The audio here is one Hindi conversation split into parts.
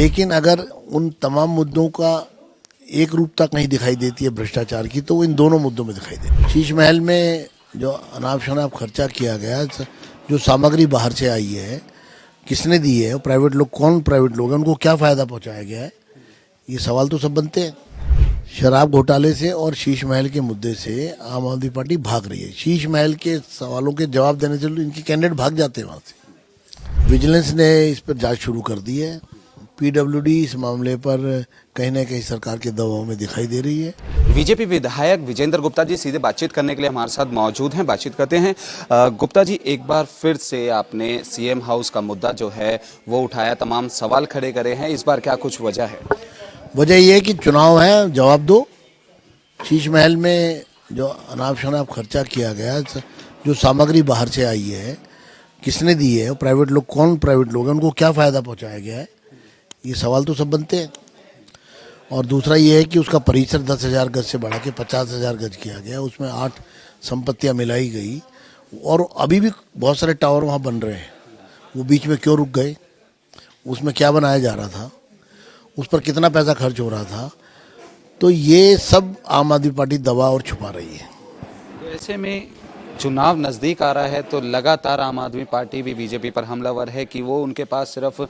लेकिन अगर उन तमाम मुद्दों का एक रूपता कहीं दिखाई देती है भ्रष्टाचार की, तो वो इन दोनों मुद्दों में दिखाई देती है। शीश महल में जो अनाप शनाप खर्चा किया गया, जो सामग्री बाहर से आई है, किसने दी है, प्राइवेट लोग, कौन प्राइवेट लोग हैं, उनको क्या फ़ायदा पहुंचाया गया है, ये सवाल तो सब बनते हैं। शराब घोटाले से और शीश महल के मुद्दे से आम आदमी पार्टी भाग रही है। शीश महल के सवालों के जवाब देने से इनके कैंडिडेट भाग जाते हैं वहाँ से। विजिलेंस ने इस पर जांच शुरू कर दी है। पीडब्ल्यूडी इस मामले पर कहीं ना कहीं सरकार के दबाव में दिखाई दे रही है। बीजेपी विधायक विजेंद्र गुप्ता जी सीधे बातचीत करने के लिए हमारे साथ मौजूद हैं, बातचीत करते हैं। गुप्ता जी, एक बार फिर से आपने सीएम हाउस का मुद्दा जो है वो उठाया, तमाम सवाल खड़े करे हैं, इस बार क्या कुछ वजह है? वजह यह है कि चुनाव है, जवाब दो। शीश महल में जो अनाप शनाप खर्चा किया गया, जो सामग्री बाहर से आई है, किसने दी है, प्राइवेट लोग, कौन प्राइवेट लोग हैं, उनको क्या फ़ायदा पहुंचाया गया है, ये सवाल तो सब बनते हैं। और दूसरा ये है कि उसका परिसर 10,000 गज से बढ़ा के 50,000 गज किया गया, उसमें 8 संपत्तियां मिलाई गई, और अभी भी बहुत सारे टावर वहाँ बन रहे हैं। वो बीच में क्यों रुक गए, उसमें क्या बनाया जा रहा था, उस पर कितना पैसा खर्च हो रहा था, तो ये सब आम आदमी पार्टी दबा और छुपा रही है। तो ऐसे में चुनाव नज़दीक आ रहा है तो लगातार आम आदमी पार्टी भी बीजेपी पर हमलावर है कि वो उनके पास सिर्फ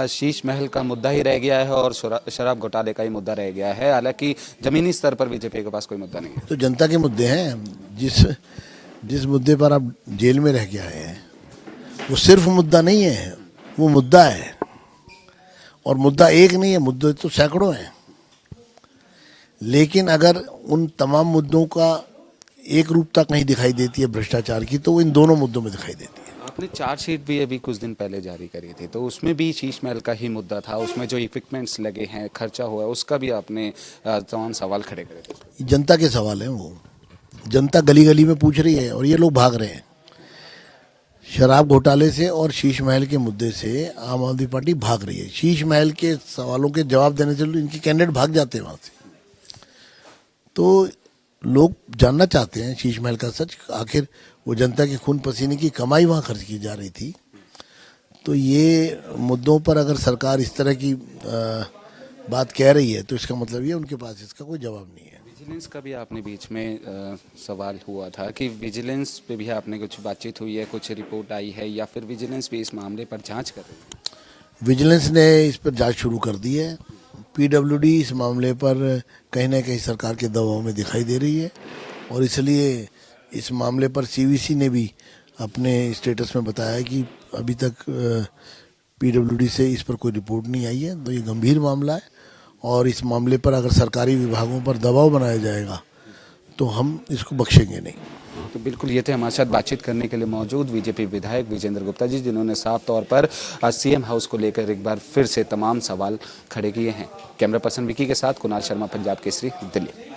शीश महल का मुद्दा ही रह गया है और शराब घोटाले का ही मुद्दा रह गया है, हालांकि ज़मीनी स्तर पर बीजेपी के पास कोई मुद्दा नहीं है। तो जनता के मुद्दे हैं। जिस मुद्दे पर आप जेल में रह के आए हैं, वो सिर्फ मुद्दा नहीं है, वो मुद्दा है। और मुद्दा एक नहीं है, मुद्दे तो सैकड़ों हैं। लेकिन अगर उन तमाम मुद्दों का एक रूपता कहीं दिखाई देती है भ्रष्टाचार की, तो वो इन दोनों मुद्दों में दिखाई देती है। आपने चार्जशीट भी अभी कुछ दिन पहले जारी करी थी, तो उसमें भी शीश महल का ही मुद्दा था, उसमें जो इक्विपमेंट्स लगे हैं, खर्चा हुआ है, उसका भी आपने तमाम सवाल खड़े करे थे। जनता के सवाल हैं, वो जनता गली गली में पूछ रही है और ये लोग भाग रहे हैं। शराब घोटाले से और शीश महल के मुद्दे से आम आदमी पार्टी भाग रही है। शीश महल के सवालों के जवाब देने से इनके कैंडिडेट भाग जाते हैं वहाँ से। तो लोग जानना चाहते हैं शीश महल का सच, आखिर वो जनता के खून पसीने की कमाई वहाँ खर्च की जा रही थी। तो ये मुद्दों पर अगर सरकार इस तरह की बात कह रही है, तो इसका मतलब ये उनके पास इसका कोई जवाब नहीं है। विजिलेंस का भी आपने बीच में सवाल हुआ था कि विजिलेंस पे भी आपने कुछ बातचीत हुई है, कुछ रिपोर्ट आई है, या फिर विजिलेंस भी इस मामले पर जांच कर रही है? विजिलेंस ने इस पर जांच शुरू कर दी है। पीडब्ल्यूडी इस मामले पर कहीं ना कहीं सरकार के दबाव में दिखाई दे रही है, और इसलिए इस मामले पर सीवीसी ने भी अपने स्टेटस में बताया कि अभी तक पीडब्ल्यूडी से इस पर कोई रिपोर्ट नहीं आई है। तो ये गंभीर मामला है, और इस मामले पर अगर सरकारी विभागों पर दबाव बनाया जाएगा तो हम इसको बख्शेंगे नहीं। तो बिल्कुल, ये थे हमारे साथ बातचीत करने के लिए मौजूद बीजेपी विधायक विजेंद्र गुप्ता जी, जिन्होंने साफ तौर पर सीएम हाउस को लेकर एक बार फिर से तमाम सवाल खड़े किए हैं। कैमरा पर्सन विकी के साथ कुणाल शर्मा, पंजाब केसरी, दिल्ली।